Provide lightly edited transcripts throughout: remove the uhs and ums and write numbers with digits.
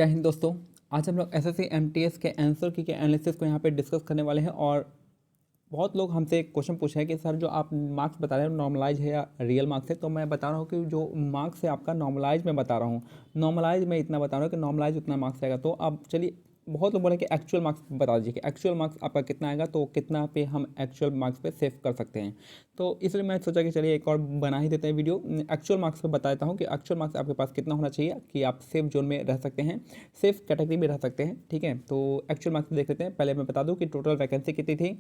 जय हिंद दोस्तों। आज हम लोग एसएससी एमटीएस के आंसर की के एनालिसिस को यहाँ पे डिस्कस करने वाले हैं। और बहुत लोग हमसे एक क्वेश्चन पूछे हैं कि सर जो आप मार्क्स बता रहे हैं नॉर्मलाइज है या रियल मार्क्स है। तो मैं बता रहा हूँ कि जो मार्क्स है आपका नॉर्मलाइज में बता रहा हूँ। नॉर्मलाइज में इतना बता रहा हूँ कि नॉर्मलाइज उतना मार्क्स आएगा। तो अब चलिए, बहुत लोग बोले कि एक्चुअल मार्क्स बता दीजिए कि एक्चुअल मार्क्स आपका कितना आएगा, तो कितना पे हम एक्चुअल मार्क्स पे सेव कर सकते हैं। तो इसलिए मैं सोचा कि चलिए एक और बना ही देते हैं वीडियो। एक्चुअल मार्क्स पे बता देता हूँ कि एक्चुअल मार्क्स आपके पास कितना होना चाहिए कि आप सेफ जोन में रह सकते हैं, सेफ कैटेगरी में रह सकते हैं। ठीक है, तो एक्चुअल मार्क्स देख लेते हैं। पहले मैं बता दूँ कि टोटल वैकेंसी कितनी थी।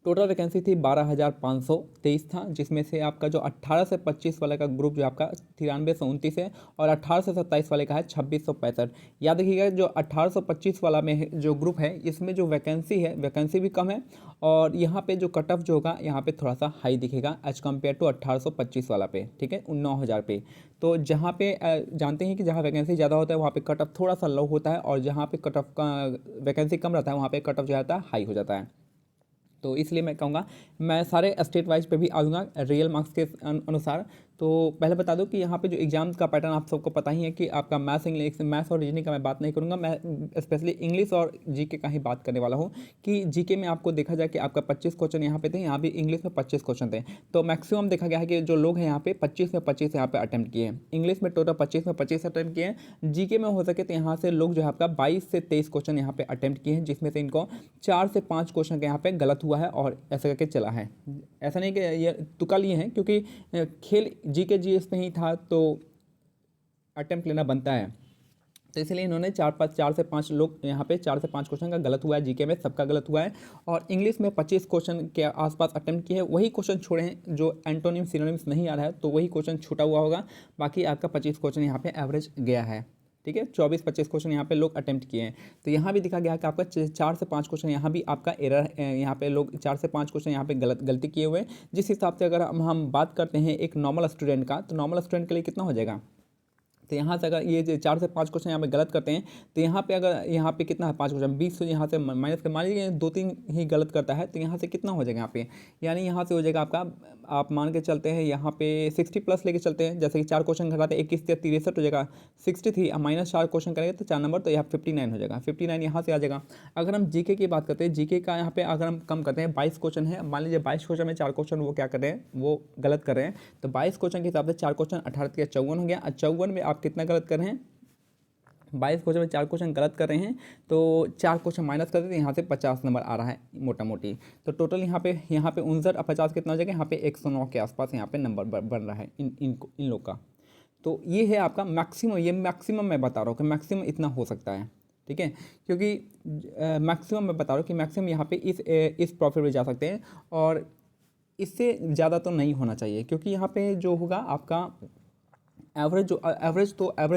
टोटल वैकेंसी थी 12,523 था, जिसमें से आपका जो 18 से 25 वाले का ग्रुप जो आपका 9329 है और 18 से 27 वाले का है 2665। याद रखिएगा जो 18 से 25 वाला में जो ग्रुप है इसमें जो वैकेंसी है वैकेंसी भी कम है। और यहाँ पे जो कट ऑफ जो होगा यहाँ पे थोड़ा सा हाई दिखेगा एज कम्पेयर टू 1825 वाला पे। ठीक है, 9,000 पे। तो जहाँ पे जानते हैं कि जहाँ वैकेंसी ज़्यादा होता है वहाँ पे कट ऑफ थोड़ा सा लो होता है, और जहाँ पे कट ऑफ का वैकेंसी कम रहता है वहाँ पे कट ऑफ जो रहता है हाई हो जाता है। तो इसलिए मैं कहूँगा मैं सारे स्टेट वाइज पे भी आऊँगा रियल मार्क्स के अनुसार। तो पहले बता दूं कि यहाँ पे जो एग्जाम का पैटर्न आप सबको पता ही है कि आपका मैथ्स इंग्लिश मैथ्स और रीजनिंग का मैं बात नहीं करूँगा। मैं स्पेशली इंग्लिश और जीके का ही बात करने वाला हूँ कि जीके में आपको देखा जाए कि आपका 25 क्वेश्चन यहाँ पे थे, यहाँ भी इंग्लिश में 25 क्वेश्चन थे। तो मैक्सिमम देखा गया है कि जो लोग हैं यहाँ पे 25 में 25 यहाँ पे अटैम्प्ट किए हैं। इंग्लिश में टोटल 25 में 25 अटैम्प्ट किए हैं। जीके में हो सके तो यहाँ से लोग जो है आपका 22 से 23 क्वेश्चन यहाँ पे अटैम्प्ट किए हैं, जिसमें से इनको 4 से 5 क्वेश्चन का यहाँ पे गलत हुआ है और ऐसे करके चला है। ऐसा नहीं कि ये तुक्का लिए हैं, क्योंकि खेल जीके जीएस में ही था तो अटेम्प्ट लेना बनता है। तो इसलिए इन्होंने 4 से 5 लोग यहाँ पे 4 से 5 क्वेश्चन का गलत हुआ है। जीके में सबका गलत हुआ है। और इंग्लिश में 25 क्वेश्चन के आसपास अटेम्प्ट किए हैं। वही क्वेश्चन छोड़े हैं जो एंटोनिम सिनोनिम्स नहीं आ रहा है, तो वही क्वेश्चन छूटा हुआ होगा। बाकी आपका 25 क्वेश्चन यहाँ पे एवरेज गया है। ठीक है, 24-25 क्वेश्चन यहाँ पे लोग अटेम्प्ट किए हैं। तो यहाँ भी दिखा गया है कि आपका 4 से 5 क्वेश्चन यहाँ भी आपका एरर, यहाँ पे लोग 4 से 5 क्वेश्चन यहाँ पे गलती किए हुए हैं। जिस हिसाब से अगर हम बात करते हैं एक नॉर्मल स्टूडेंट का, तो नॉर्मल स्टूडेंट के लिए कितना हो जाएगा। तो यहाँ से अगर ये 4 से 5 क्वेश्चन यहाँ पे गलत करते हैं, तो यहाँ पे अगर यहाँ पे कितना है 5 क्वेश्चन 20 से यहाँ से माइनस कर, मान लीजिए 2-3 ही गलत करता है, तो यहाँ से कितना हो जाएगा यहाँ पे, यानी यहाँ से हो जाएगा आपका, आप मान के चलते हैं यहाँ पे 60 प्लस लेके चलते हैं। जैसे कि 4 क्वेश्चन घटाते हैं 21 से 63 हो जाएगा, 63 माइनस 4 क्वेश्चन करेंगे तो 4 नंबर, तो यहाँ 59 हो जाएगा। 59 यहाँ से आ जाएगा। अगर हम जीके की बात करते हैं, जीके का यहाँ पे अगर हम कम करते हैं 22 क्वेश्चन है, मान लीजिए 22 क्वेश्चन में 4 क्वेश्चन वो क्या कर रहे हैं, वो गलत कर रहे हैं। तो 22 क्वेश्चन के हिसाब से 4 क्वेश्चन 18 के 54 हो गया। 54 में आप कितना गलत कर रहे हैं, 22 क्वेश्चन में 4 क्वेश्चन गलत कर रहे हैं, तो 4 क्वेश्चन माइनस कर देते हैं, यहाँ से 50 नंबर आ रहा है मोटा मोटी। तो टोटल यहाँ पे 59 और 50 कितना हो जाएगा, यहाँ पे 109 के आसपास यहाँ पे नंबर बन रहा है इन लोग का। तो ये है आपका मैक्सिमम, ये मैक्सिमम मैं बता रहा हूँ कि मैक्सिमम इतना हो सकता है। ठीक है, क्योंकि मैक्सिमम मैं बता रहा हूँ कि मैक्सिमम यहाँ पे इस प्रॉफिट में जा सकते हैं, और इससे ज़्यादा तो नहीं होना चाहिए, क्योंकि यहाँ पे जो होगा आपका एवरेज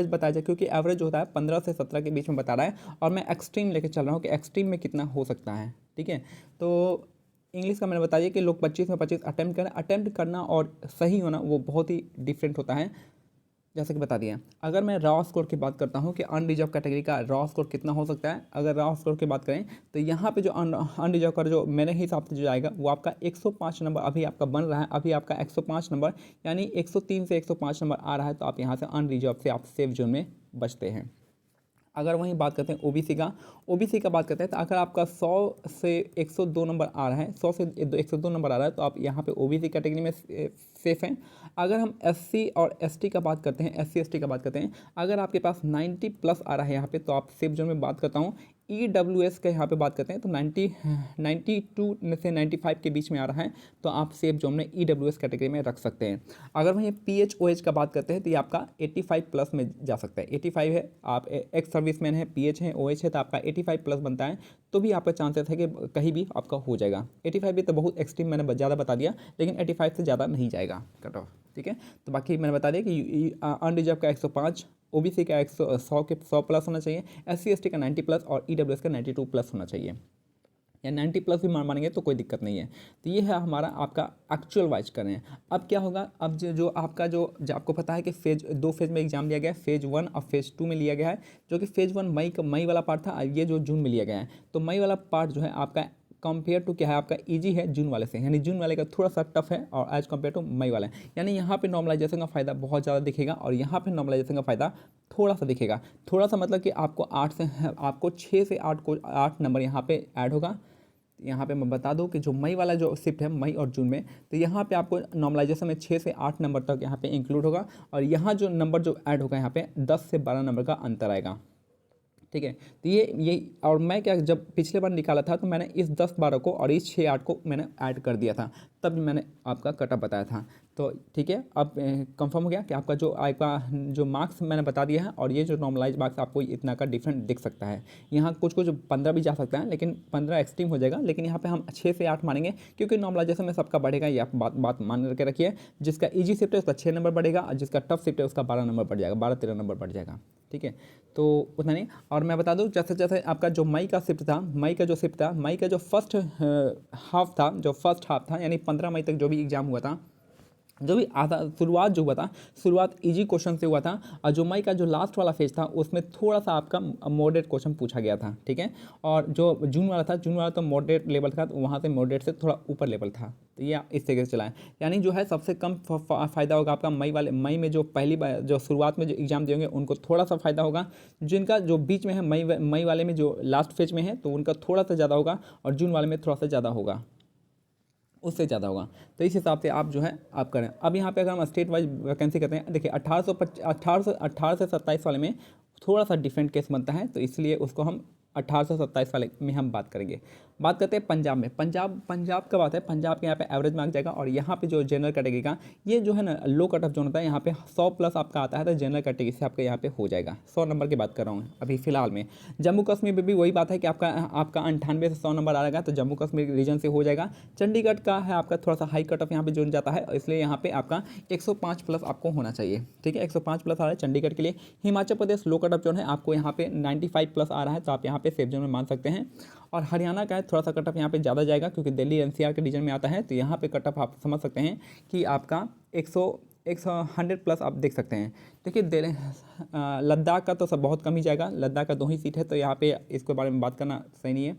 बताया जाए, क्योंकि एवरेज होता है 15 से 17 के बीच में बता रहा है, और मैं एक्सट्रीम लेके चल रहा हूँ कि एक्सट्रीम में कितना हो सकता है। ठीक है, तो इंग्लिश का मैंने बताया कि लोग 25 में 25 अटैम्प्ट करना और सही होना वो बहुत ही डिफरेंट होता है। जैसे कि बता दिया, अगर मैं रॉ स्कोर की बात करता हूँ कि अनरिजर्व कैटेगरी का रॉ स्कोर कितना हो सकता है, अगर रॉ स्कोर की बात करें तो यहाँ पे जो अनरिजर्व का जो मेरे हिसाब से जो आएगा वो आपका 105 नंबर अभी आपका बन रहा है। अभी आपका 105 नंबर, यानी 103 से 105 नंबर आ रहा है, तो आप यहाँ से अनरिजर्व से आप सेफ जोन में बचते हैं। अगर वहीं बात करते हैं ओबीसी का बात करते हैं, तो अगर आपका 100 से 102 नंबर आ रहा है, 100 से 102 नंबर आ रहा है, तो आप यहाँ पे ओबीसी कैटेगरी में सेफ हैं। अगर हम एससी और एसटी का बात करते हैं, एससी एसटी का बात करते हैं, अगर आपके पास 90 प्लस आ रहा है यहाँ पे, तो आप सेफ जोन में बात करता हूँ। ईडब्ल्यूएस का यहाँ पे बात करते हैं तो 92 से 95 के बीच में आ रहा है, तो आप सेफ जोन में ईडब्ल्यूएस कैटेगरी में रख सकते हैं। अगर वहीं पीएचओएच का बात करते हैं तो ये आपका 85 प्लस में जा सकता है। 85 है, आप एक्स सर्विसमैन है, पीएच है, ओएच है, तो आपका 85 प्लस बनता है, तो भी आपका चांसेस है कि कहीं भी आपका हो जाएगा। 85 भी तो बहुत एक्सट्रीम मैंने ज़्यादा बता दिया, लेकिन 85 से ज़्यादा नहीं जाएगा कट ऑफ। ठीक है, तो बाकी मैंने बता दिया कि अनरिजर्व का 105, ओबीसी का 100 प्लस होना चाहिए, एससी एसटी का 90 प्लस और ईडब्ल्यूएस का 92 प्लस होना चाहिए, या 90 प्लस भी मानेंगे तो कोई दिक्कत नहीं है। तो ये है हमारा आपका एक्चुअल वाइज कर रहे हैं। अब क्या होगा, अब जो आपका जो आपको पता है कि दो फेज में एग्जाम लिया गया है, फेज 1 और फेज 2 में लिया गया है, जो कि फेज 1 मई वाला पार्ट था, ये जो जून में लिया गया है। तो मई वाला पार्ट जो है आपका कंपेयर टू क्या है आपका इजी है जून वाले से, यानी जून वाले का थोड़ा सा टफ है और एज कंपेयर टू मई वाला है, यानी यहाँ पे नॉर्मलाइजेशन का फ़ायदा बहुत ज़्यादा दिखेगा और यहाँ पे नॉर्मलाइजेशन का फ़ायदा थोड़ा सा दिखेगा। थोड़ा सा मतलब कि आपको 6 से 8 नंबर यहाँ पे ऐड होगा। यहाँ पे मैं बता दूं कि जो मई वाला जो शिफ्ट है मई और जून में, तो यहाँ पे आपको नॉर्मलाइजेशन में 6 से 8 नंबर तक यहाँ पे इंक्लूड होगा और यहाँ जो नंबर जो ऐड होगा यहाँ पे 10 से 12 नंबर का अंतर आएगा। ठीक है, तो ये और मैं क्या जब पिछले बार निकाला था तो मैंने इस 10-12 को और इस 6-8 को मैंने ऐड कर दिया था, तब मैंने आपका कटअप बताया था। तो ठीक है, अब कंफर्म हो गया कि आपका जो मार्क्स मैंने बता दिया है और ये जो नॉर्मलाइज मार्क्स आपको इतना का डिफरेंट दिख सकता है। यहाँ कुछ 15 भी जा सकता है, लेकिन 15 एक्सट्रीम हो जाएगा, लेकिन यहाँ पे हम 6 से 8 मानेंगे क्योंकि नॉर्मलाइजेशन में सबका बढ़ेगा, ये आप बात मान करके रखिए। जिसका ईजी शिफ्ट है उसका 6 नंबर बढ़ेगा और जिसका टफ शिफ्ट है उसका 12 नंबर बढ़ जाएगा, 12-13 नंबर बढ़ जाएगा। ठीक है, तो उतना नहीं। और मैं बता दूं जैसे जैसे आपका जो मई का शिफ्ट था, मई का जो फर्स्ट हाफ था यानी 15 मई तक जो भी एग्जाम हुआ था, जो भी आधा शुरुआत इजी क्वेश्चन से हुआ था और जो मई का जो लास्ट वाला फेज था उसमें थोड़ा सा आपका मॉडरेट क्वेश्चन पूछा गया था। ठीक है, और जो जून वाला तो मॉडरेट लेवल था, तो वहाँ से मॉडरेट से थोड़ा ऊपर लेवल था, तो ये इस तरीके से चला है। यानी जो है सबसे कम फ़ायदा होगा आपका मई में जो पहली बार जो शुरुआत में जो एग्ज़ाम देंगे उनको थोड़ा सा फ़ायदा होगा। जिनका जो बीच में है मई वाले में जो लास्ट फेज में है तो उनका थोड़ा सा ज़्यादा होगा और जून वाले में थोड़ा सा ज़्यादा होगा, उससे ज़्यादा होगा। तो इस हिसाब से आप जो है आप करें। अब यहाँ पे अगर हम स्टेट वाइज वैकेंसी करते हैं, देखिए 18 से 27 वाले में थोड़ा सा डिफरेंट केस बनता है, तो इसलिए उसको हम 1827 वाले में हम बात करेंगे। बात करते हैं पंजाब में। पंजाब का बात है, पंजाब के यहाँ पे एवरेज मार्क जाएगा और यहाँ पे जो जनरल कैटेगरी का ये जो है ना लो कट ऑफ जोन होता है, यहाँ पे 100 प्लस आपका आता है, तो जनरल कैटेगरी से आपका यहाँ पे हो जाएगा। 100 नंबर की बात कर रहा हूँ अभी फिलहाल में। जम्मू कश्मीर में भी वही बात है कि आपका 98 से 100 नंबर आ जाएगा, तो जम्मू कश्मीर रीजन से हो जाएगा। चंडीगढ़ का है आपका थोड़ा सा हाई कट ऑफ यहाँ पे जोन जाता है, इसलिए यहाँ पे आपका 105 प्लस आपको होना चाहिए। ठीक है, 105 प्लस आ रहा है चंडीगढ़ के लिए। हिमाचल प्रदेश लो कट ऑफ जोन है, आपको यहाँ पे 95 प्लस आ रहा है, तो आप यहाँ पे सेफ जोन में मान सकते हैं। और हरियाणा का है थोड़ा सा कट ऑफ यहाँ पे ज़्यादा जाएगा क्योंकि दिल्ली एनसीआर के रीजन में आता है, तो यहाँ पे कट ऑफ आप समझ सकते हैं कि आपका 100 प्लस आप देख सकते हैं। देखिए लद्दाख का तो सब बहुत कम ही जाएगा, लद्दाख का 2 ही सीट है, तो यहाँ पे इसके बारे में बात करना सही नहीं है।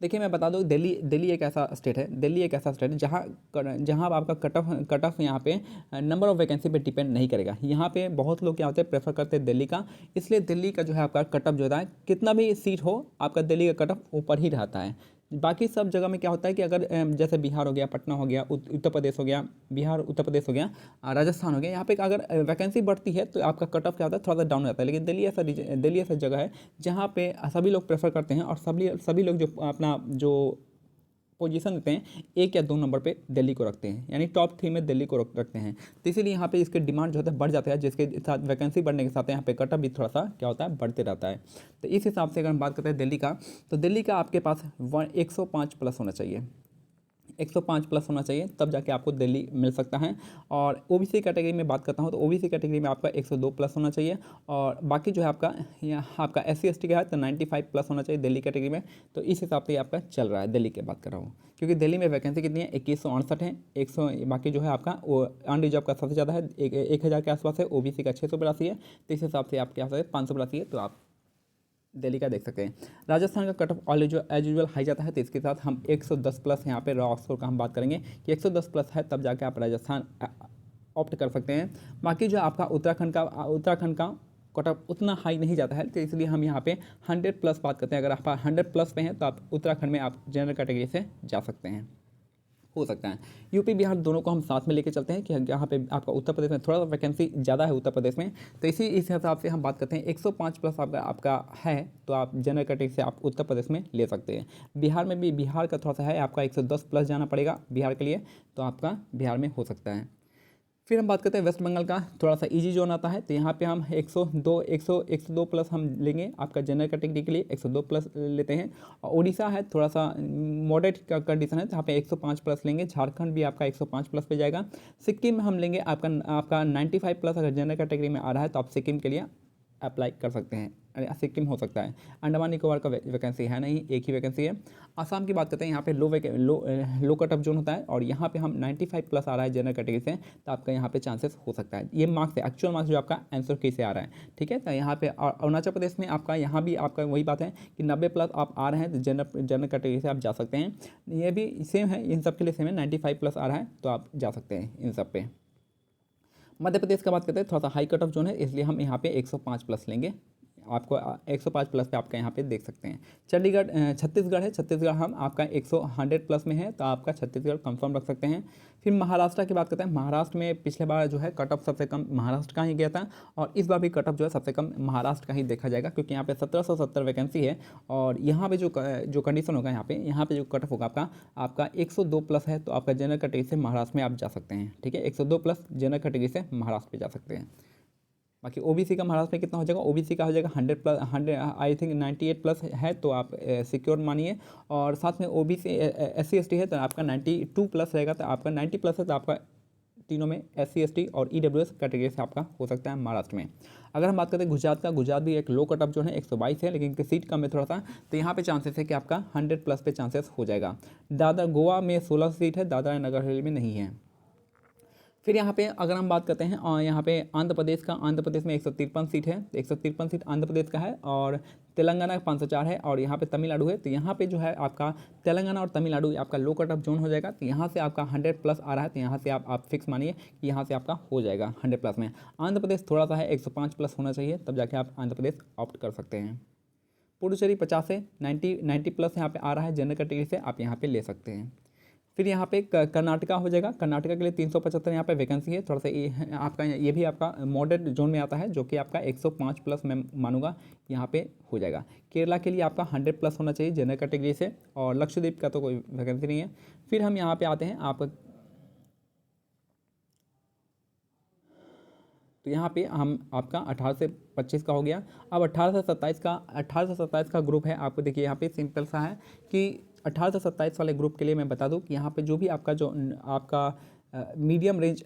देखिए मैं बता दूं दिल्ली एक ऐसा स्टेट है जहां आपका कट ऑफ यहाँ पे नंबर ऑफ वैकेंसी पे डिपेंड नहीं करेगा। यहाँ पे बहुत लोग क्या होते हैं प्रेफर करते हैं दिल्ली का, इसलिए दिल्ली का जो है आपका कट ऑफ जो होता है कितना भी सीट हो आपका दिल्ली का कट ऑफ ऊपर ही रहता है। बाकी सब जगह में क्या होता है कि अगर जैसे बिहार हो गया, पटना हो गया, उत्तर प्रदेश हो गया, राजस्थान हो गया, यहाँ पे अगर वैकेंसी बढ़ती है तो आपका कट ऑफ क्या होता है थोड़ा सा डाउन हो जाता है। लेकिन दिल्ली ऐसा जगह है जहाँ पे सभी लोग प्रेफर करते हैं और सभी लोग जो अपना जो पोजीशन देते हैं 1 या 2 नंबर पे दिल्ली को रखते हैं, यानी टॉप 3 में दिल्ली को रखते हैं। तो इसीलिए यहाँ पे इसके डिमांड जो होता है बढ़ जाता है, जिसके साथ वैकेंसी बढ़ने के साथ यहाँ पे कटअप भी थोड़ा सा क्या होता है बढ़ते रहता है। तो इस हिसाब से अगर हम बात करते हैं दिल्ली का, तो दिल्ली का आपके पास 105 प्लस होना चाहिए, 105 प्लस होना चाहिए, तब जाके आपको दिल्ली मिल सकता है। और ओबीसी कैटेगरी में बात करता हूँ तो ओबीसी कैटेगरी में आपका 102 प्लस होना चाहिए और बाकी जो है आपका SC ST का है तो 95 प्लस होना चाहिए दिल्ली कैटेगरी में। तो इस हिसाब से आपका चल रहा है, दिल्ली की बात कर रहा हूँ, क्योंकि दिल्ली में वैकेंसी कितनी है 2168 है, 100 बाकी जो है आपका वो अनरिजर्व का सबसे ज़्यादा है 1000 के आसपास है, ओबीसी का 682 है, तो इस हिसाब से आपके यहाँ 582 है, तो आप दिल्ली का देख सकते हैं। राजस्थान का cut off as usual high जाता है, तो इसके साथ हम 110 प्लस यहाँ पे रॉ स्कोर का हम बात करेंगे कि 110 प्लस है तब जाके आप राजस्थान ऑप्ट कर सकते हैं। बाकी जो आपका उत्तराखंड का कट ऑफ उतना हाई नहीं जाता है, तो इसलिए हम यहाँ पे 100 प्लस बात करते हैं। अगर आप 100 प्लस पे हैं तो आप उत्तराखंड में आप जनरल कैटेगरी से जा सकते हैं, हो सकता है। यूपी बिहार दोनों को हम साथ में लेके चलते हैं कि यहाँ पे आपका उत्तर प्रदेश में थोड़ा सा वैकेंसी ज़्यादा है उत्तर प्रदेश में, तो इस हिसाब से हम बात करते हैं 105 प्लस आपका है तो आप जनरल कैटेगरी से आप उत्तर प्रदेश में ले सकते हैं। बिहार में भी बिहार का थोड़ा सा है, आपका 110 प्लस जाना पड़ेगा बिहार के लिए, तो आपका बिहार में हो सकता है। फिर हम बात करते हैं वेस्ट बंगाल का, थोड़ा सा इजी जोन आता है, तो यहाँ पे हम 102 प्लस हम लेंगे आपका जनरल कैटेगरी के लिए 102 प्लस लेते हैं। और उड़ीसा है थोड़ा सा मॉडरेट का कंडीशन है, तो यहाँ पे 105 प्लस लेंगे। झारखंड भी आपका 105 प्लस पे जाएगा। सिक्किम में हम लेंगे आपका 95 प्लस, अगर जनरल कैटेगरी में आ रहा है तो आप सिक्किम के लिए अप्लाई कर सकते हैं। सिक्किम हो सकता है। अंडमान निकोबार का वैकेंसी है नहीं, एक ही वैकेंसी है। आसाम की बात करते हैं, यहाँ पे लो कट ऑफ जोन होता है और यहाँ पे हम 95 प्लस आ रहा है जनरल कैटेगरी से, तो आपका यहाँ पे चांसेस हो सकता है। ये मार्क्स है, एक्चुअल मार्क्स जो आपका आंसर की से आ रहा है, ठीक है। तो यहाँ पे अरुणाचल प्रदेश में आपका यहाँ भी आपका वही बात है कि 90 प्लस आप आ रहे हैं तो जनरल कैटेगरी से आप जा सकते हैं। ये भी सेम है, इन सब के लिए सेम है, 95 प्लस आ रहा है तो आप जा सकते हैं इन सब पे। मध्य प्रदेश का बात करते हैं, थोड़ा सा हाई कट ऑफ जोन है, इसलिए हम यहाँ पे 105 प्लस लेंगे। आपको 105 प्लस पे आपका यहाँ पे देख सकते हैं। चंडीगढ़ छत्तीसगढ़ है, छत्तीसगढ़ हम आपका 100 प्लस में है, तो आपका छत्तीसगढ़ कंफर्म रख सकते हैं। फिर महाराष्ट्र की बात करते हैं, महाराष्ट्र में पिछले बार जो है कट ऑफ सबसे कम महाराष्ट्र का ही गया था और इस बार भी कट ऑफ जो है सबसे कम महाराष्ट्र का ही देखा जाएगा, क्योंकि यहाँ पे 1770 वैकेंसी है और यहाँ पे जो कंडीशन होगा, यहाँ पे जो कट ऑफ होगा आपका 102 प्लस है, तो आपका जनरल कैटेगरी से महाराष्ट्र में आप जा सकते हैं, ठीक है। 102 प्लस जनरल कैटेगरी से महाराष्ट्र पे जा सकते हैं। बाकी ओबीसी का महाराष्ट्र में कितना हो जाएगा, ओबीसी का हो जाएगा 100 प्लस, 100 आई थिंक 98 प्लस है, तो आप सिक्योर मानिए। और साथ में ओबीसी SC ST है तो आपका 92 प्लस रहेगा, तो आपका 90 प्लस है तो आपका तीनों में SC ST और EWS कैटेगरी से आपका हो सकता है महाराष्ट्र में। अगर हम बात करते हैं गुजरात का, गुजरात भी एक लो कट ऑफ जो है 122 है, लेकिन सीट कम है थोड़ा सा, तो यहाँ पे चांसेस है कि आपका 100 प्लस पे चांसेस हो जाएगा। दादरा गोवा में 16 सीट है, दादरा नगर हवेली में नहीं है। फिर यहाँ पे अगर हम बात करते हैं और यहाँ पे आंध्र प्रदेश का, आंध्र प्रदेश में 153 सीट है, 153 सीट आंध्र प्रदेश का है और तेलंगाना 504 है और यहाँ पे तमिलनाडु है। तो यहाँ पे जो है आपका तेलंगाना और तमिलनाडु आपका लो कट ऑफ जोन हो जाएगा, तो यहाँ से आपका 100 प्लस आ रहा है, तो यहाँ से आप फिक्स मानिए कि यहाँ से आपका हो जाएगा 100 प्लस में। आंध्र प्रदेश थोड़ा सा है, 105 प्लस होना चाहिए, तब जाके आप आंध्र प्रदेश ऑप्ट कर सकते हैं। पुडुचेरी 50 से 90 प्लस यहाँ पे आ रहा है जनरल कैटेगरी से, आप यहाँ पे ले सकते हैं। फिर यहाँ पे कर्नाटका हो जाएगा, कर्नाटका के लिए 375 यहाँ पे वैकेंसी है, थोड़ा सा ये आपका ये भी आपका मॉडरेट जोन में आता है, जो कि आपका 105 प्लस मैं मानूंगा यहाँ पे हो जाएगा। केरला के लिए आपका 100 प्लस होना चाहिए जनरल कैटेगरी से और लक्षद्वीप का तो कोई वैकेंसी नहीं है। फिर हम यहाँ पे आते हैं तो यहाँ पे हम आपका 18 से 25 का हो गया। अब 18 से 27 का ग्रुप है। आपको देखिए यहाँ पे सिंपल सा है कि 18 से 27 वाले ग्रुप के लिए मैं बता दूं कि यहाँ पे जो भी आपका मीडियम रेंज,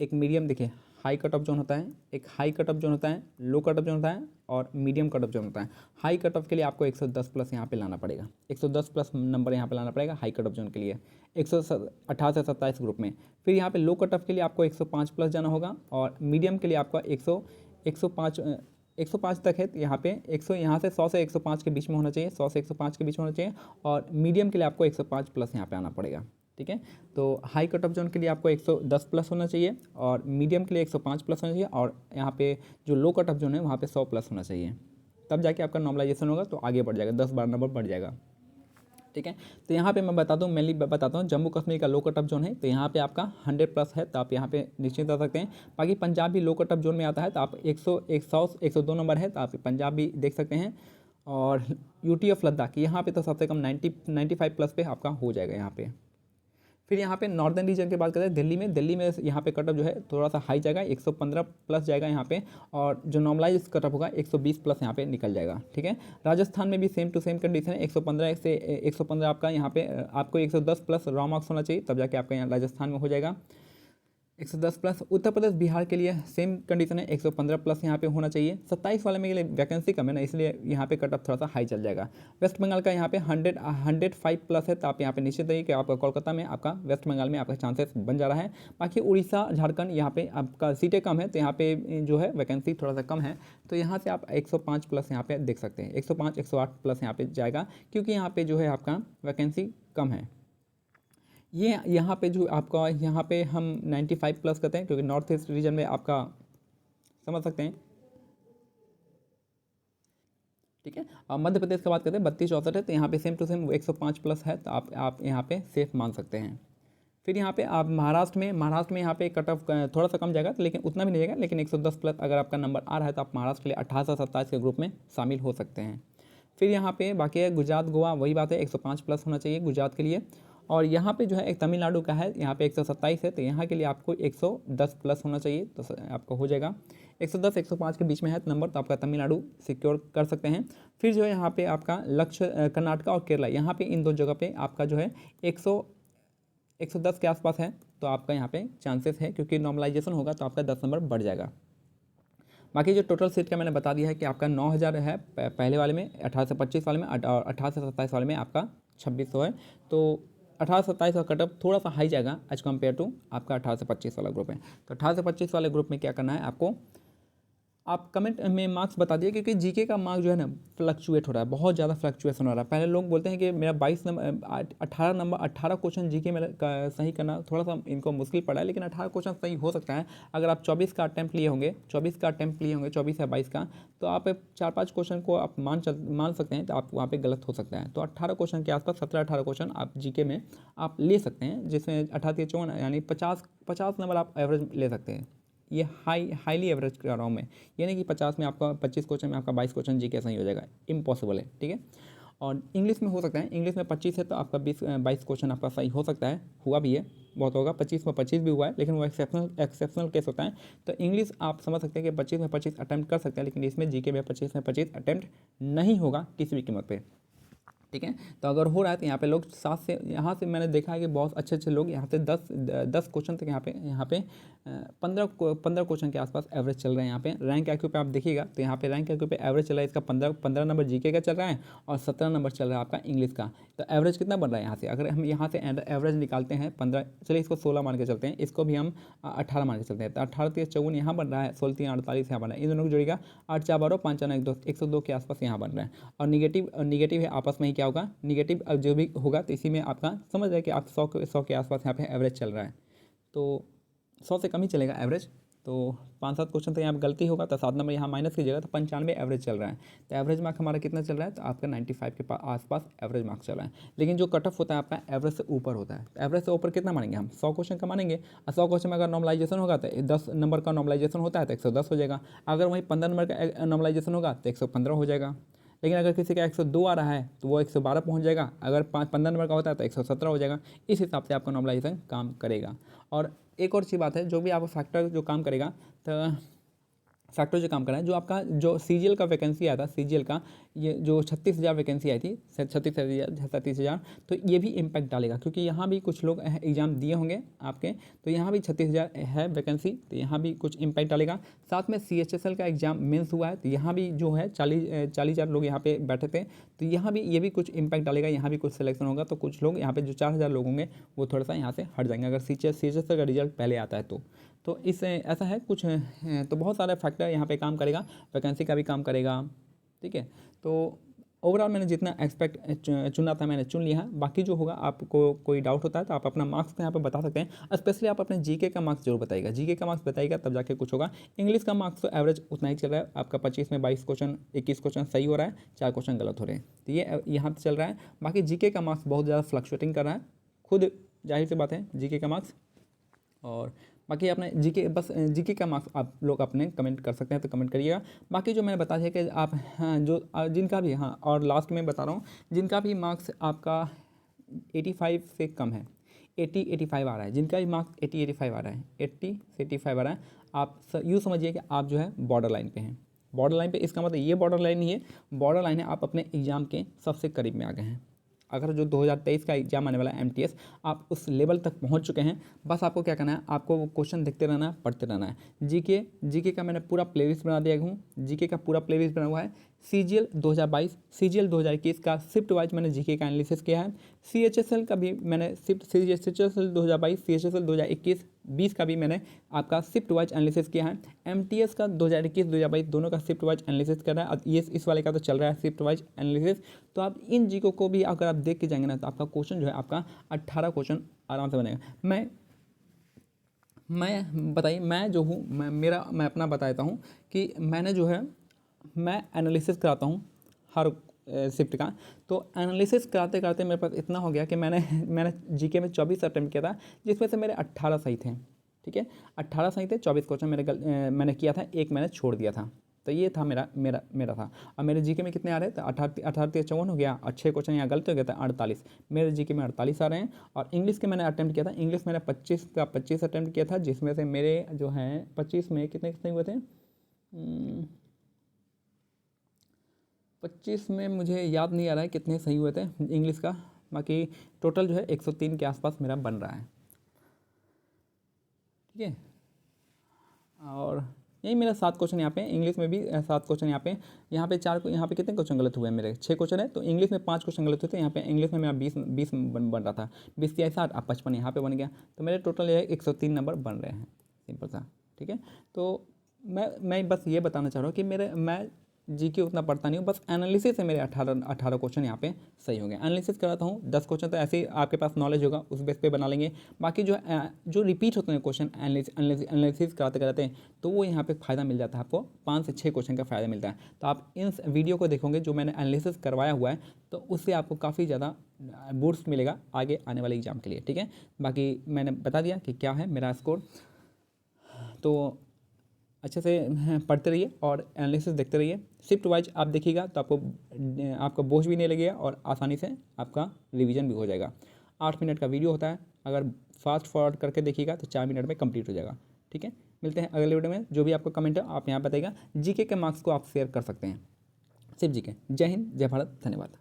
एक मीडियम देखिए हाई कट ऑफ जोन होता है, एक हाई कट ऑफ जोन होता है, लो कट ऑफ जोन होता है और मीडियम कट ऑफ जोन होता है। हाई कट ऑफ के लिए आपको 110 प्लस यहाँ पे लाना पड़ेगा, 110 प्लस नंबर यहाँ पे लाना पड़ेगा हाई कट ऑफ जोन के लिए 18 से 27 ग्रुप में। फिर यहाँ पे लो कट ऑफ के लिए आपको 105 प्लस जाना होगा और मीडियम के लिए आपका 105 तक है, तो यहाँ पे 100 यहाँ से 100 से 105 के बीच में होना चाहिए, 100 से 105 के बीच में होना चाहिए और मीडियम के लिए आपको 105 प्लस यहाँ पे आना पड़ेगा, ठीक है। तो हाई कट ऑफ जोन के लिए आपको 110 प्लस होना चाहिए और मीडियम के लिए 105 प्लस होना चाहिए और यहाँ पे जो लो कट ऑफ जोन है वहाँ पे 100 प्लस होना चाहिए, तब जाके आपका नॉर्मलाइजेशन होगा तो आगे बढ़ जाएगा, 10-12 नंबर बढ़ जाएगा, ठीक है। तो यहाँ पे मैं बताता हूँ, मेनली बताता हूँ जम्मू कश्मीर का लो कट ऑफ जोन है, तो यहाँ पे आपका 100 प्लस है, तो आप यहाँ पे निश्चित रह सकते हैं। बाकी पंजाब भी लो कट ऑफ जोन में आता है, तो आप 102 नंबर है, तो आप पंजाब भी देख सकते हैं। और यूटी ऑफ लद्दाख यहाँ पे तो सबसे कम 95 प्लस पे आपका हो जाएगा यहाँ पे। फिर यहाँ पे नॉर्दर्न रीजन की बात करें दिल्ली में यहाँ पे कटअप जो है थोड़ा सा हाई जाएगा, 115 प्लस जाएगा यहाँ पे और जो नॉर्मलाइज कटअप होगा 120 प्लस यहाँ पे निकल जाएगा, ठीक है। राजस्थान में भी सेम टू सेम कंडीशन है, 115 से 115 आपका यहाँ पे आपको 110 प्लस रॉ मार्क्स होना चाहिए, तब जाके आपका यहाँ राजस्थान में हो जाएगा 110 प्लस। उत्तर प्रदेश बिहार के लिए सेम कंडीशन है, 115 प्लस यहाँ पे होना चाहिए। 27 वाले में वैकेंसी कम है ना, इसलिए यहाँ पे कटअप थोड़ा सा हाई चल जाएगा। वेस्ट बंगाल का यहाँ पे 105 प्लस है, तो आप यहाँ पे निश्चित रहिए कि आपका कोलकाता में आपका वेस्ट बंगाल में आपका चांसेस बन जा रहा है। बाकी उड़ीसा झारखंड यहाँ पे आपका सीटें कम है, तो यहाँ पे जो है वैकेंसी थोड़ा सा कम है, तो यहाँ से आप 105 प्लस यहाँ पे देख सकते हैं, 105 108 प्लस यहाँ पे जाएगा, क्योंकि यहाँ पे जो है आपका वैकेंसी कम है। ये यहाँ पे जो आपका यहाँ पे हम 95 प्लस करते हैं, क्योंकि नॉर्थ ईस्ट रीजन में आपका समझ सकते हैं, ठीक है। अब मध्य प्रदेश की बात करते हैं 32-64 है, तो यहाँ पे सेम टू सेम 105 प्लस है, तो आप यहाँ पे सेफ मान सकते हैं। फिर यहाँ पे आप महाराष्ट्र में यहाँ पे कट ऑफ थोड़ा सा कम जाएगा, लेकिन उतना भी नहीं जाएगा, लेकिन 110 प्लस अगर आपका नंबर आ रहा है तो आप महाराष्ट्र के लिए 18 से 27 के ग्रुप में शामिल हो सकते हैं। फिर यहाँ पे बाकी है गुजरात गोवा, वही बात है 105 प्लस होना चाहिए गुजरात के लिए। और यहाँ पे जो है एक तमिलनाडु का है, यहाँ पे 127 है, तो यहाँ के लिए आपको 110 प्लस होना चाहिए, तो आपको हो जाएगा 110-105 के बीच में है नंबर, तो आपका तमिलनाडु सिक्योर कर सकते हैं। फिर जो है यहाँ पे आपका लक्ष्य कर्नाटका और केरला, यहाँ पे इन दो जगह पे आपका जो है 110 के आसपास है, तो आपका यहाँ पे चांसेस है, क्योंकि नॉर्मलाइजेशन होगा तो आपका 10 नंबर बढ़ जाएगा। बाकी जो टोटल सीट का मैंने बता दिया है कि आपका 9,000 है पहले वाले में, 18 से 25 वाले में, और 18 से 27 वाले में आपका 2600 है। तो 18 से 27 का कटअप थोड़ा सा हाई जाएगा एज कम्पेयर टू आपका 18 से 25 वाला ग्रुप है। तो 18 से 25 वाले ग्रुप में क्या करना है आपको, आप कमेंट में मार्क्स बता दिए, क्योंकि जीके का मार्क्स जो है ना फ्लक्चुएट हो रहा है, बहुत ज़्यादा फ्लक्चुएशन हो रहा है। पहले लोग बोलते हैं कि मेरा 22 नंबर 18 क्वेश्चन जीके में सही करना थोड़ा सा इनको मुश्किल पड़ा है, लेकिन 18 क्वेश्चन सही हो सकता है। अगर आप 24 का अटैम्प्ट लिए होंगे 24 या 22 का, तो आप 4-5 क्वेश्चन को आप मान सकते हैं, तो आप वहाँ पे गलत हो सकता है। तो 18 क्वेश्चन के आसपास 17-18 क्वेश्चन आप जीके में आप ले सकते हैं, जिसमें 18-54 यानी 50 नंबर आप एवरेज ले सकते हैं। ये हाईली एवरेज कर रहा हूँ मैं, ये नहीं कि 50 में आपका 25 क्वेश्चन में आपका 22 क्वेश्चन जीके सही हो जाएगा, इम्पॉसिबल है, ठीक है। और इंग्लिश में हो सकता है, इंग्लिश में 25 है तो आपका 22 क्वेश्चन आपका सही हो सकता है, हुआ भी है, बहुत होगा। 25 में 25 भी हुआ है, लेकिन वो एक्सेप्शनल केस होता है। तो इंग्लिश आप समझ सकते हैं कि 25 में 25 अटैम्प्ट कर सकते हैं, लेकिन इसमें जीके में 25 में 25 अटैम्प्ट नहीं होगा किसी भी कीमत पर, ठीक है। तो अगर हो रहा है तो यहाँ पे लोग 7 से, यहाँ से मैंने देखा है कि बहुत अच्छे लोग यहाँ से 10 क्वेश्चन तक यहाँ पे 15 क्वेश्चन के आसपास एवरेज चल रहे हैं। यहाँ पे रैंक IQ पे आप देखिएगा तो यहाँ पे रैंक IQ पे एवरेज चल रहा है इसका 15 नंबर जीके का चल रहा है और 17 नंबर चल रहा है आपका इंग्लिश का। तो एवरेज कितना बन रहा है यहाँ से, अगर हम यहाँ से एवरेज निकालते हैं 15, चलिए इसको 16 मान के चलते हैं, इसको भी हम 18 मान के चलते हैं। तो 18-53 यहाँ बन रहा है, 16-48 यहाँ बन रहा है, इन दोनों को जोड़ेगा 8-4-12 5-4-1 102 के आसपास यहाँ बन रहा है। और निगेटिव है आपस में ही क्या होगा, निगेटिव जो भी होगा तो इसी में आपका समझ रहे कि आप 100 के आसपास यहाँ पे एवरेज चल रहा है। तो 100 से कम ही चलेगा एवरेज। तो 5-7 क्वेश्चन तो यहाँ पे गलती होगा तो 7 नंबर यहाँ माइनस कीजिएगा तो 95 एवरेज चल रहा है। तो एवरेज मार्क हमारा कितना चल रहा है, तो आपका 95 के आसपास एवरेज मार्क्स चल रहा है। लेकिन जो कट ऑफ होता है आपका एवरेज से ऊपर होता है। तो एवरेज से ऊपर कितना मानेंगे हम, 100 क्वेश्चन का मानेंगे। और 100 क्वेश्चन में अगर नॉर्मलाइजेशन होगा तो 10 नंबर का नॉर्मलाइजेशन होता है तो 110 हो जाएगा। अगर वहीं 15 नंबर का नॉर्मलाइजेशन होगा तो 115 हो जाएगा। लेकिन अगर किसी का 102 आ रहा है तो वो 112 पहुंच जाएगा, अगर 15 नंबर का होता है तो 117 हो जाएगा। इस हिसाब से आपका नॉर्मलाइजेशन काम करेगा। और एक और अच्छी बात है, जो भी आपका फैक्टर जो काम करेगा, तो फैक्टर जो काम कर रहा है, जो आपका जो CGL का वैकेंसी आया था, CGL का ये जो 36,000 वैकेंसी आई थी, 37,000, तो ये भी इम्पैक्ट डालेगा, क्योंकि यहाँ भी कुछ लोग एग्ज़ाम दिए होंगे आपके, तो यहाँ भी 36,000 है वैकेंसी, तो यहाँ भी कुछ इम्पैक्ट डालेगा। साथ में CHSL का एग्ज़ाम मेंस हुआ है, तो यहाँ भी जो है 40,000 लोग यहाँ पे बैठे थे, तो यहाँ भी ये भी कुछ इम्पैक्ट डालेगा, यहाँ भी कुछ सिलेक्शन होगा। तो कुछ लोग यहाँ पे जो 4,000 लोग होंगे वो थोड़ा सा यहाँ से हट जाएंगे, अगर CHSL का रिजल्ट पहले आता है तो इससे ऐसा है कुछ है, तो बहुत सारे फैक्टर यहाँ पे काम करेगा, वैकेंसी का भी काम करेगा, ठीक है। तो ओवरऑल मैंने जितना एक्सपेक्ट चुना था मैंने चुन लिया है। बाकी जो होगा, आपको कोई डाउट होता है तो आप अपना मार्क्स यहाँ पे बता सकते हैं। स्पेशली आप अपने जीके का मार्क्स जरूर बताइएगा, जीके का मार्क्स बताइएगा तब जाके कुछ होगा। इंग्लिश का मार्क्स तो एवरेज उतना ही चल रहा है आपका, 25 में 22 क्वेश्चन 21 क्वेश्चन सही हो रहा है, 4 क्वेश्चन गलत हो रहे हैं, तो ये यहाँ पर चल रहा है। बाकी जीके का मार्क्स बहुत ज़्यादा फ्लक्चुएटिंग कर रहा है, खुद जाहिर सी बात है जीके का मार्क्स। और बाकी अपने जीके, बस जीके का मार्क्स आप लोग अपने कमेंट कर सकते हैं तो कमेंट करिएगा। बाकी जो मैंने बताया है कि आप जो जिनका भी, हाँ और लास्ट में बता रहा हूँ, जिनका भी मार्क्स आपका 85 से कम है, 80-85 आ रहा है, जिनका भी मार्क्स 80-85 आ रहा है, 80 से 85 आ रहा है, आप यूँ समझिए कि आप जो है बॉर्डर लाइन पे हैं। बॉर्डर लाइन पे इसका मतलब ये बॉर्डर लाइन नहीं है, बॉर्डर लाइन है आप अपने एग्ज़ाम के सबसे करीब में आ गए हैं। अगर जो 2023 का एग्जाम आने वाला है MTS, आप उस लेवल तक पहुंच चुके हैं, बस आपको क्या करना है, आपको वो क्वेश्चन देखते रहना है, पढ़ते रहना है। जीके का मैंने पूरा प्लेलिस्ट बना दिया हूँ, जीके का पूरा प्लेलिस्ट बना हुआ है। CGL 2022, CGL 2021 का शिफ्ट वाइज मैंने जीके का एनालिसिस किया है। CHSL का भी मैंने CHSL 2022, CHSL 2021 20 का भी मैंने आपका शिफ्ट वाइज एनालिसिस किया है। MTS का 2021-2022 दोनों का शिफ्ट वाइज एनालिसिस कर रहा है। ये इस वाले का तो चल रहा है शिफ्ट वाइज एनालिसिस। तो आप इन जीको को भी अगर आप देख के जाएंगे ना, तो आपका क्वेश्चन जो है आपका 18 क्वेश्चन आराम से बनेगा। मैं बताइए, मैं जो हूँ, मैं अपना बताता हूँ कि मैंने जो है, मैं एनालिसिस कराता हूँ हर शिफ्ट का। तो एनालिसिस कराते कराते मेरे पास इतना हो गया कि मैंने जीके में 24 अटैम्प्ट किया था, जिसमें से मेरे 18 सही थे, ठीक है। 18 सही थे, 24 क्वेश्चन मैंने किया था, एक मैंने छोड़ दिया था। तो ये था मेरा था। अब मेरे जीके में कितने आ रहे थे, 18-54 हो गया, और 6 क्वेश्चन यहाँ गलत हो गया था, 48। मेरे जीके में 48 आ रहे हैं। और इंग्लिश के मैंने अटैम्प्ट किया था, इंग्लिश मैंने 25 का 25 अटैम्प्ट किया था, जिसमें से मेरे जो हैं 25 में कितने कितने हुए थे, 25 में मुझे याद नहीं आ रहा है कितने सही हुए थे इंग्लिश का। बाकी टोटल जो है 103 के आसपास मेरा बन रहा है, ठीक है। और यही मेरा 7 क्वेश्चन यहाँ पे, इंग्लिश में भी 7 क्वेश्चन यहाँ पे, यहाँ पे कितने क्वेश्चन गलत हुए हैं मेरे, 6 क्वेश्चन है, तो इंग्लिश में 5 क्वेश्चन गलत हुए थे। यहाँ पे इंग्लिश में मेरा 20 बन रहा था, 20 की 60 अब 55 यहाँ पे बन गया, तो मेरे टोटल ये 103 नंबर बन रहे हैं, सिंपल सा। ठीक है, तो मैं बस ये बताना चाह रहा हूँ कि मैं जीके उतना पढ़ता नहीं हूँ, बस एनालिसिस से मेरे 18 क्वेश्चन यहाँ पे सही हो गए। एनालिसिस कराता हूँ 10 क्वेश्चन, तो ऐसे ही आपके पास नॉलेज होगा उस बेस पे बना लेंगे। बाकी जो रिपीट होते हैं क्वेश्चन एनालिसिस कराते कराते, तो वो यहाँ पे फ़ायदा मिल जाता है आपको, 5 से 6 क्वेश्चन का फ़ायदा मिलता है। तो आप इन वीडियो को देखोगे जो मैंने एनालिसिस करवाया हुआ है, तो उससे आपको काफ़ी ज़्यादा बूस्ट मिलेगा आगे आने वाले एग्जाम के लिए। ठीक है, बाकी मैंने बता दिया कि क्या है मेरा स्कोर, तो अच्छे से पढ़ते रहिए और एनालिसिस देखते रहिए। शिफ्ट वाइज आप देखिएगा तो आपका बोझ भी नहीं लगेगा और आसानी से आपका रिवीजन भी हो जाएगा। 8 मिनट का वीडियो होता है, अगर फास्ट फॉरवर्ड करके देखिएगा तो 4 मिनट में कंप्लीट हो जाएगा। ठीक है, मिलते हैं अगले वीडियो में। जो भी आपका कमेंट है आप यहाँ बताइएगा। जीके के मार्क्स को आप शेयर कर सकते हैं, सिर्फ जीके। जय हिंद, जय भारत, धन्यवाद।